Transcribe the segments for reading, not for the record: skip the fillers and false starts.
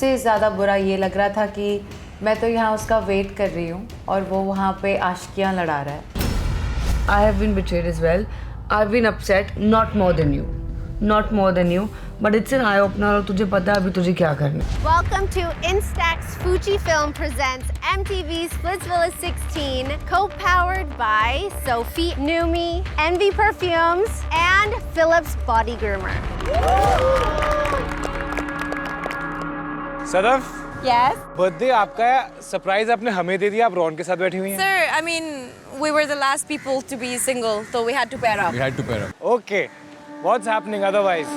सबसे ज़्यादा बुरा ये लग रहा था कि मैं तो यहाँ उसका वेट कर रही हूँ और वो वहाँ पे आशिकियाँ लड़ा रहा है। I have been betrayed as well. I've been upset, not more than you. Not more than you. But it's an eye-opener और तुझे पता है अभी तुझे क्या करना है. Welcome to Instax Fujifilm presents MTV's Splitsvilla 16, co-powered by Sophie Numi, Envy Perfumes, and Philips Body Groomer. Sadaf, Yes? Birthday आपका है, सरप्राइज आपने हमें दे दिया, आप रॉन के साथ बैठी हुई हैं। Sir, I mean, we were the last people to be single, so we had to pair up. We had to pair up. Okay, what's happening otherwise?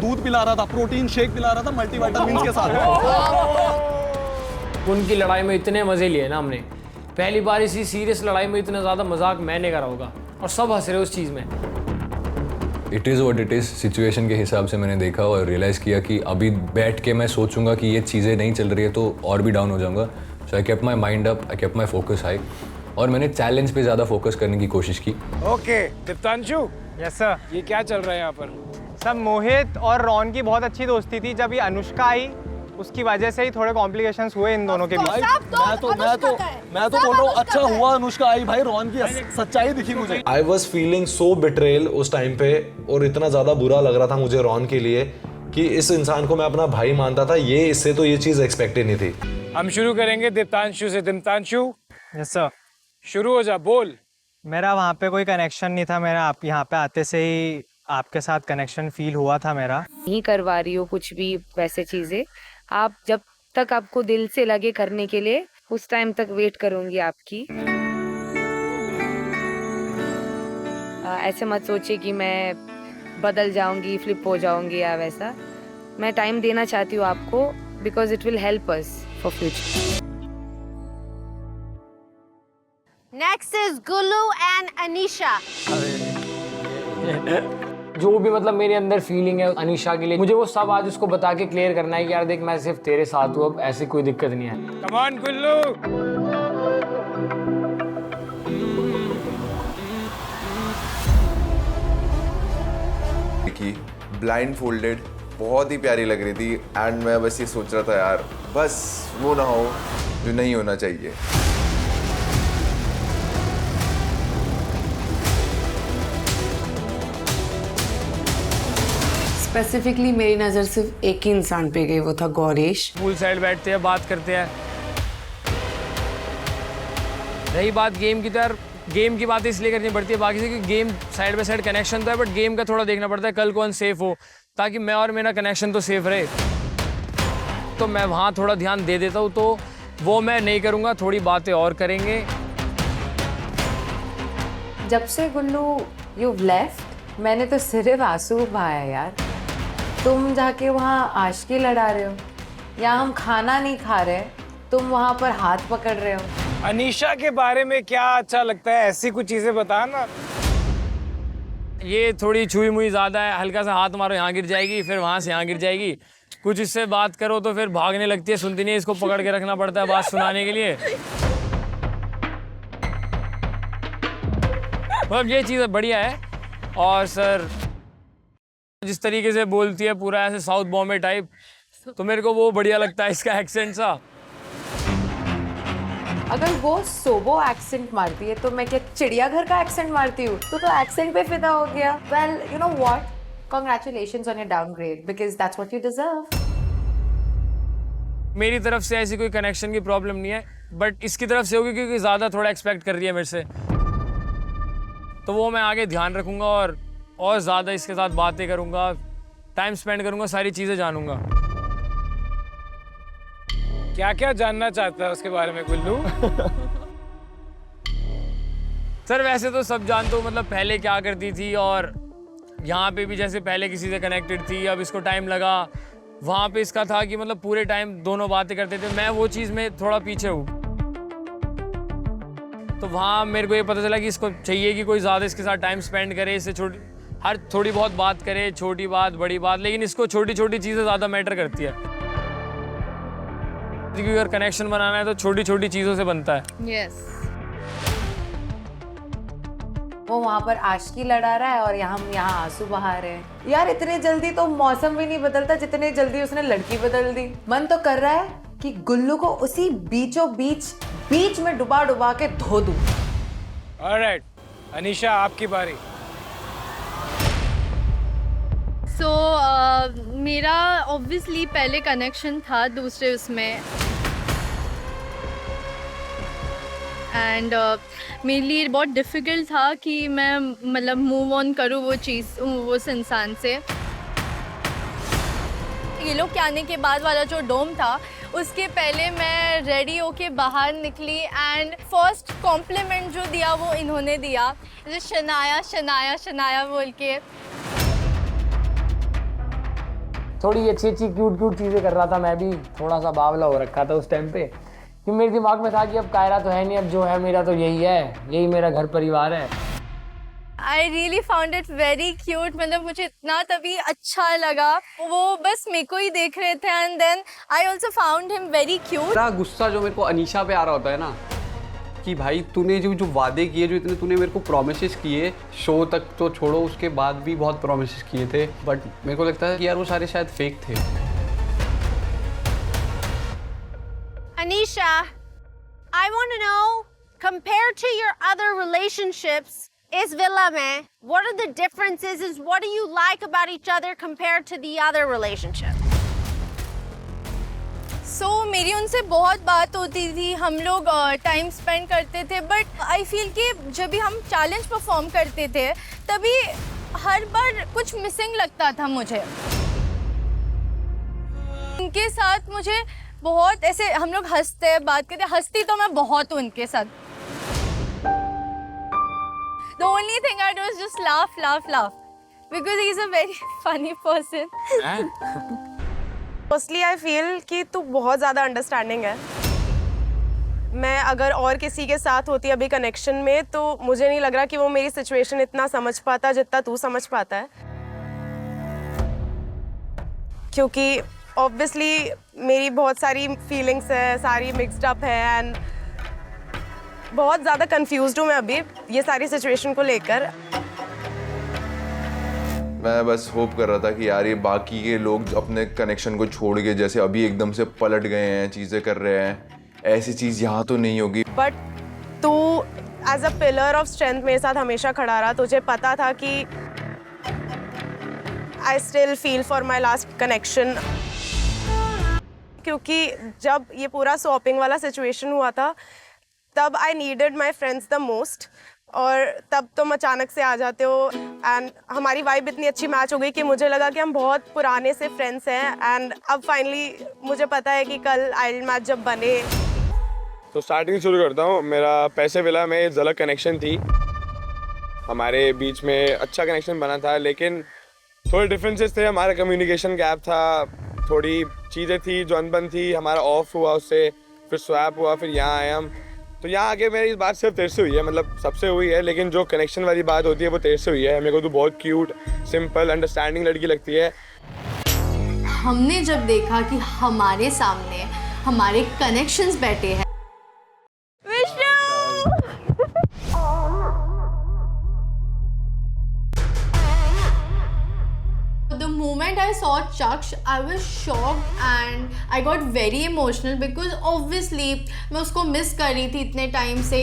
दूध पिला रहा था, प्रोटीन शेक पिला रहा था मल्टीविटामिन के साथ। उनकी लड़ाई में इतने मजे लिए ना हमने, पहली बार इसी सीरियस लड़ाई में इतना ज़्यादा मजाक मैंने करा होगा और सब हंस रहे उस चीज़ में। It is what it is. Situation के हिसाब से मैंने देखा और रियलाइज़ किया कि अभी बैठ के मैं सोचूंगा कि ये चीज़ें नहीं चल रही है तो और भी डाउन हो जाऊंगा. So I kept my mind up, I kept my focus high और मैंने चैलेंज पे ज़्यादा फोकस करने की कोशिश की. Okay, Diptanshu, yes sir. ये क्या चल रहा है यहाँ पर? सब मोहित और रॉन की बहुत अच्छी दोस्ती थी. जब ये अनुष्का आई उसकी वजह से ही थोड़े कॉम्प्लिकेशंस हुए इन दोनों के बीच. मैं तो बोल रहा हूँ अच्छा हुआ अनुष्का आई भाई, रॉन की सच्चाई दिखी मुझे. I was feeling so betrayal उस टाइम पे और इतना ज़्यादा बुरा लग रहा था मुझे रॉन के लिए कि इस इंसान को मैं अपना भाई मानता था, ये इससे तो ये चीज़ एक्सपेक्ट ही नहीं थी. हम शुरू करेंगे दीप्तांशु से. Diptanshu, yes sir. शुरू हो जा, बोल. मेरा वहाँ पे कोई कनेक्शन नहीं था. मेरा आप यहाँ पे आते से ही आपके साथ कनेक्शन फील हुआ था मेरा. नहीं करवा रही हो कुछ भी वैसे चीजें. आप जब तक आपको दिल से लगे करने के लिए उस टाइम तक वेट करूंगी आपकी. ऐसे मत सोचिए कि मैं बदल जाऊंगी, फ्लिप हो जाऊंगी या वैसा. मैं टाइम देना चाहती हूँ आपको because it will help us for future. Next is Gulu and Anisha. जो भी मतलब मेरे अंदर फीलिंग है अनीशा के लिए, मुझे वो सब आज उसको बता के क्लियर करना है कि यार देख मैं सिर्फ तेरे साथ हूँ, अब ऐसी कोई दिक्कत नहीं है. Come on, गुल्लू. की ब्लाइंड फोल्डेड बहुत ही प्यारी लग रही थी एंड मैं बस ये सोच रहा था यार बस वो ना हो जो नहीं होना चाहिए. स्पेसिफिकली मेरी नज़र सिर्फ एक ही इंसान पे गई, वो था गौरीश. पूल साइड बैठते हैं, बात करते हैं. रही बात गेम की, तो यार गेम की बात इसलिए करनी पड़ती है बाकी से क्योंकि game side by side connection तो है, बट गेम का थोड़ा देखना पड़ता है कल कौन सेफ हो, ताकि मैं और मेरा कनेक्शन तो सेफ रहे. तो मैं वहाँ थोड़ा ध्यान दे देता हूँ, तो वो मैं नहीं करूँगा. थोड़ी बातें और करेंगे. जब से गुल्लू यू लेफ्ट मैंने तो सिर्फ आंसू बहाया यार. तुम जाके वहाँ आशिकी लड़ा रहे हो, या हम खाना नहीं खा रहे, तुम वहाँ पर हाथ पकड़ रहे हो. अनीशा के बारे में क्या अच्छा लगता है, ऐसी कुछ चीजें बता ना. ये थोड़ी छुई मुई ज़्यादा है, हल्का सा हाथ मारो यहाँ गिर जाएगी, फिर वहाँ से यहाँ गिर जाएगी. कुछ इससे बात करो तो फिर भागने लगती है, सुनती नहीं है. इसको पकड़ के रखना पड़ता है बात सुनाने के लिए. मतलब ये चीज़ बढ़िया है. और सर जिस तरीके से बोलती है पूरा ऐसे साउथ बॉम्बे टाइप, तो मेरे को वो बढ़िया लगता है इसका एक्सेंट सा. अगर वो सोबो एक्सेंट मारती है तो मैं क्या चिड़ियाघर का एक्सेंट मारती हूँ? तो एक्सेंट पे फिदा हो गया. Well you know what, congratulations on your downgrade because that's what you deserve. मेरी तरफ से ऐसी कोई कनेक्शन की प्रॉब्लम नहीं है, बट इसकी तरफ से होगी क्योंकि ज़्यादा थोड़ा एक्सपेक्ट कर रही है मेरे से. तो वो मैं आगे ध्यान रखूँगा और ज़्यादा इसके साथ बातें करूँगा, टाइम स्पेंड करूँगा, सारी चीज़ें जानूँगा. क्या क्या जानना चाहता है उसके बारे में गुल्लू? सर वैसे तो सब जानते हो, मतलब पहले क्या करती थी और यहाँ पे भी जैसे पहले किसी से कनेक्टेड थी, अब इसको टाइम लगा. वहाँ पे इसका था कि मतलब पूरे टाइम दोनों बातें करते थे. मैं वो चीज़ में थोड़ा पीछे हूँ, तो वहाँ मेरे को ये पता चला कि इसको चाहिए कि कोई ज़्यादा इसके साथ टाइम स्पेंड करे, इससे थोड़ी बहुत बात करे, छोटी बात बड़ी बात, लेकिन इसको छोटी छोटी चीज़ें ज़्यादा मैटर करती है. क्योंकि अगर कनेक्शन बनाना है तो छोटी छोटी चीज़ों से बनता है. Yes. वो वहाँ पर आशिकी लड़ा रहा है और हम यहाँ आंसू बहा रहे हैं। यार इतने जल्दी तो मौसम भी नहीं बदलता जितने जल्दी उसने लड़की बदल दी। मन तो कर रहा है कि गुल्लू को उसी बीच में डुबा के धो दूं। ऑलराइट, अनीशा आपकी बारी। मेरा ऑब्वियसली पहले कनेक्शन था दूसरे उसमें, एंड मेरे लिए बहुत डिफ़िकल्ट था कि मैं मतलब मूव ऑन करूँ वो उस इंसान से। ये लोग के आने के बाद वाला जो डोम था उसके पहले मैं रेडी होके बाहर निकली एंड फर्स्ट कॉम्प्लीमेंट जो दिया वो इन्होंने दिया, जो शनाया शनाया शनाया बोल के। थोड़ी अच्छी क्यूट चीज़ें कर रहा था, मैं भी थोड़ा सा बावला हो रखा था उस टाइम पे, कि मेरे दिमाग में था कि अब कायरा तो है नहीं, अब जो है मेरा तो यही मेरा घर परिवार है। I really found it very cute, मतलब मुझे इतना तभी अच्छा लगा, वो बस मेरे को ही देख रहे थे and then I also found him very cute। मेरा गुस्सा जो मेरे को अनीशा पे आ रहा होता है ना, कि भाई तूने जो वादे किए, जो इतने तूने मेरे को प्रॉमिसेस किए, शो तक तो छोड़ो उसके बाद भी बहुत प्रॉमिसेस किए थे, बट मेरे को लगता है कि यार वो सारे शायद फेक थे। Anisha, I want to know, compared to your other relationships, is Villa mein, what are the differences? Is what do you like about each other compared to the other relationship? मेरी उनसे बहुत बात होती थी, हम लोग time spend करते थे, बट आई फील कि जब भी हम चैलेंज परफॉर्म करते थे तभी हर बार कुछ मिसिंग लगता था मुझे। उनके साथ मुझे बहुत ऐसे हम लोग हंसते बात करते, हंसती तो मैं बहुत हूँ उनके साथ। The only thing I do is just laugh because he is a very funny person। Firstly, I feel कि तू बहुत ज़्यादा अंडरस्टैंडिंग है। मैं अगर और किसी के साथ होती अभी कनेक्शन में तो मुझे नहीं लग रहा कि वो मेरी सिचुएशन इतना समझ पाता जितना तू समझ पाता है, क्योंकि ऑब्वियसली मेरी बहुत सारी फीलिंग्स है, सारी मिक्सड अप है एंड बहुत ज़्यादा कंफ्यूज्ड हूँ मैं अभी ये सारी सिचुएशन को लेकर। मैं बस होप कर रहा था कि यार ये बाकी के लोग अपने कनेक्शन को छोड़ के जैसे अभी एकदम से पलट गए हैं, चीज़ें कर रहे हैं, ऐसी चीज़ यहाँ तो नहीं होगी। बट तू as a pillar of strength मेरे साथ हमेशा खड़ा रहा, तुझे पता था कि I still feel for my last connection, क्योंकि जब ये पूरा स्वॉपिंग वाला सिचुएशन हुआ था तब I needed my friends the most, और तब तुम अचानक से आ जाते हो एंड हमारी वाइब इतनी अच्छी मैच हो गई कि मुझे लगा कि हम बहुत पुराने से फ्रेंड्स हैं एंड अब फाइनली मुझे पता है कि कल आइडल मैच जब बने। तो स्टार्टिंग शुरू करता हूँ। मेरा पैसे विला में झलक कनेक्शन थी, हमारे बीच में अच्छा कनेक्शन बना था, लेकिन थोड़े डिफरेंसेस थे, हमारा कम्युनिकेशन गैप था, थोड़ी चीज़ें थी जो अनबन थी, हमारा ऑफ हुआ, उससे फिर स्वैप हुआ, फिर यहाँ आए हम। तो यहाँ आके मेरी बात सिर्फ तेरे से हुई है, मतलब सबसे हुई है, लेकिन जो कनेक्शन वाली बात होती है वो तेरे से हुई है। मेरे को तो बहुत क्यूट, सिंपल, अंडरस्टैंडिंग लड़की लगती है। हमने जब देखा कि हमारे सामने हमारे कनेक्शंस बैठे हैं, the moment I saw Chaksh, I was shocked and I got very emotional because obviously मैं उसको मिस कर रही थी इतने टाइम से।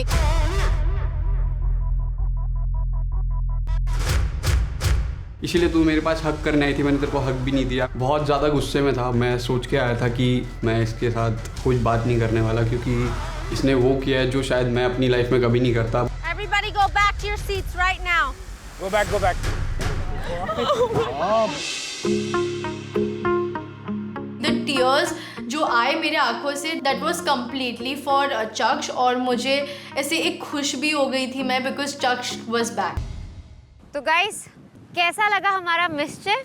इसीलिए तू मेरे पास हक करने आई थी, मैंने तेरे को हक भी नहीं दिया। बहुत ज़्यादा गुस्से में था, मैं सोच के आया था कि मैं इसके साथ कुछ बात नहीं करने वाला, क्योंकि इसने वो किया है जो शायद मैं अपनी लाइफ में कभी नहीं करता। Everybody go back to your seats right now. Go back, go back. The tears जो आए मेरे आंखों से, that was completely for Chaksh, और मुझे ऐसे एक खुश भी हो गई थी मैं because Chaksh was back। तो गाइस कैसा लगा हमारा मिस्चिफ?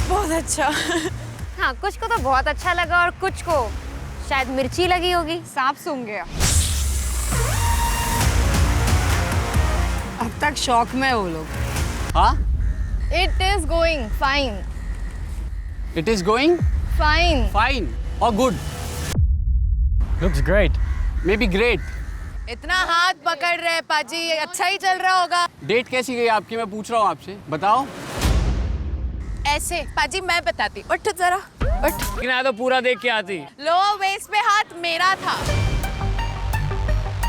बहुत अच्छा। हाँ, कुछ को तो बहुत अच्छा लगा और कुछ को शायद मिर्ची लगी होगी। सांप सूंघ गया। अब तक शॉक में वो लोग। हाँ? It is going fine। It is going fine। fine or good? Looks great। Maybe great। इतना हाथ पकड़ रहे पाजी, अच्छा ही चल रहा होगा। डेट कैसी गई आपकी, मैं पूछ रहा हूँ आपसे, बताओ। ऐसे पाजी मैं बताती, उठ जरा उठ। लेकिन तो पूरा देख के आती। लोअर वेस्ट पे हाथ मेरा था।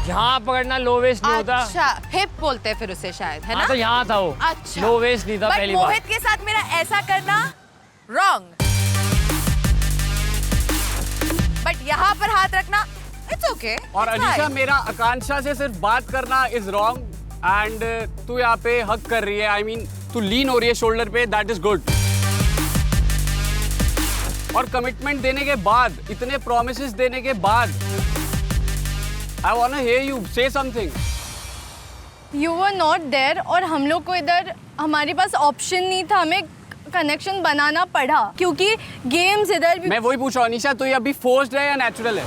यहाँ पकड़ना लो वेस्ट नहीं होता। अच्छा, हिप बोलते हैं फिर उसे शायद, है ना? तो यहाँ था वो। अच्छा, लो वेस्ट नहीं था पहली बार। मोहित के साथ मेरा ऐसा करना रॉन्ग, बट यहाँ पर हाथ रखना इट्स ओके। और अनीशा, मेरा आकांक्षा से सिर्फ बात करना इज रॉन्ग एंड तू यहाँ पे हक कर रही है, आई मीन तू लीन हो रही है शोल्डर पे, दैट इज गुड। और कमिटमेंट देने के बाद, इतने प्रोमिसेस देने के बाद, I wanna hear you say something. You were not there और हम लोग को इधर हमारे पास ऑप्शन नहीं था, हमें कनेक्शन बनाना पड़ा क्योंकि गेम्स इधर भी। मैं वही पूछ रहा हूँ अनीशा, तो ये अभी फोर्स्ड है या नेचुरल है?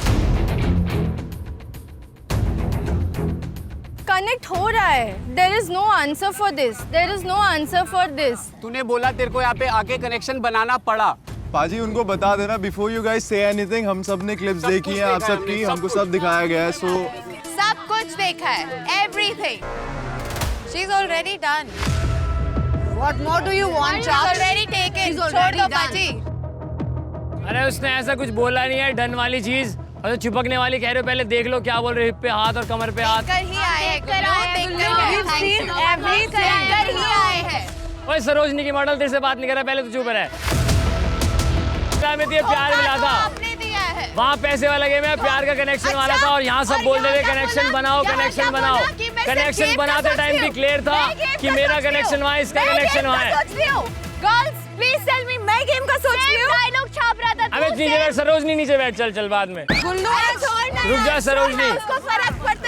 कनेक्ट हो रहा है। There is no answer for this. There is no answer for this. तूने बोला तेरे को यहाँ पे आके कनेक्शन बनाना पड़ा। पाजी उनको बता देना before you guys say anything, हम सब ने क्लिप्स देखी हैं, आप सबकी, हमको सब दिखाया गया है, सो सब कुछ देखा है, everything. She is already done. What more do you want? Already taken, छोड़ दो पाजी। अरे उसने ऐसा कुछ बोला नहीं है, डन वाली चीज। और चिपकने वाली कह रहे हो, पहले देख लो क्या बोल रहे, हिप पे हाथ और कमर पे हाथ। कर ही आए हैं। ओए सरोजनी की मॉडल तेरे से बात नहीं कर रहा, पहले तो चुप रह। में दिया प्यार मिला था, वहाँ पैसे वाला गेम है, प्यार का कनेक्शन वाला था, और यहाँ सब बोल रहे थे कनेक्शन बनाओ, कनेक्शन बनाओ। कनेक्शन बनाते टाइम भी क्लियर था कि मेरा कनेक्शन वहाँ, इसका कनेक्शन वहाँ है। गर्ल्स प्लीज टेल मी, मैं गेम का सोच रही हूँ। डायलॉग छाप रहा था। अबे नीचे बैठ सरोजनी, नीचे बैठ, चल चल बाद में। रुक जा सरोजनी।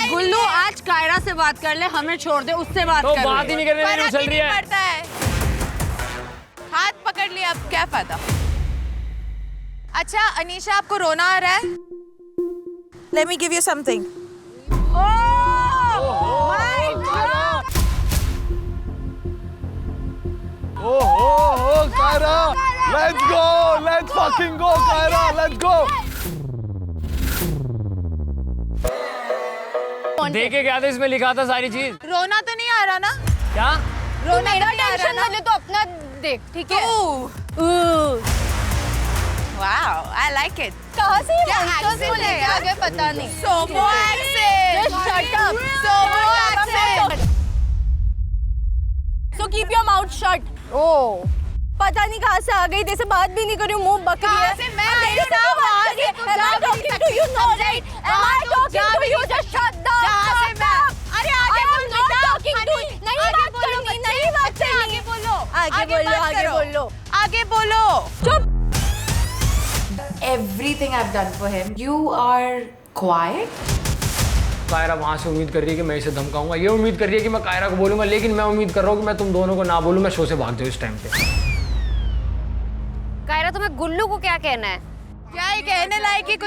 गुल्लू आज कायरा से बात कर ले, हमें छोड़ दे, उससे बात कर ले। तो बात ही नहीं करने देनी, उछल रही है। हाथ पकड़ लिया, अब क्या फायदा। अच्छा अनीशा, आपको रोना आ रहा है? Let me give you something. Oh, Kiara, let's go, let's fucking go, Kiara, let's go. देखे क्या था इसमें लिखा था सारी चीज। रोना तो नहीं आ रहा ना? क्या रोना? मेरा टेंशन ना ले तो अपना देख, ठीक है? Wow, I like it. कहाँ से ये monsters monsters को लेके आ गए पता नहीं। Somo accent. Just shut up. Somo accent. So keep your mouth shut. Oh. पता नहीं कहाँ से आ गई, जैसे बात भी नहीं कर रही हूँ, मुंह बक रही है। कहाँ से मैं तेरे साथ बात कर रही हूँ? Am I talking to you? No, right? Am I talking to you? Just shut the जहाँ से मैं, अरे आगे बोल बेटा। नहीं बात करूँगी, नहीं बात करूँगी। आगे बोलो। आगे बोलो। चुप। Everything I've done for him. You are quiet. Kiara वहाँ से उम्मीद कर रही है कि मैं इसे धमकाऊंगा, ये उम्मीद कर रही है कि मैं कायरा को बोलूंगा, लेकिन मैं उम्मीद कर रहा हूँ कि मैं तुम दोनों को ना बोलूं, मैं शो से भाग जाऊँ इस टाइम पे। कायरा, तुम्हें गुल्लू को क्या कहना है? क्या ये कहने लायक है?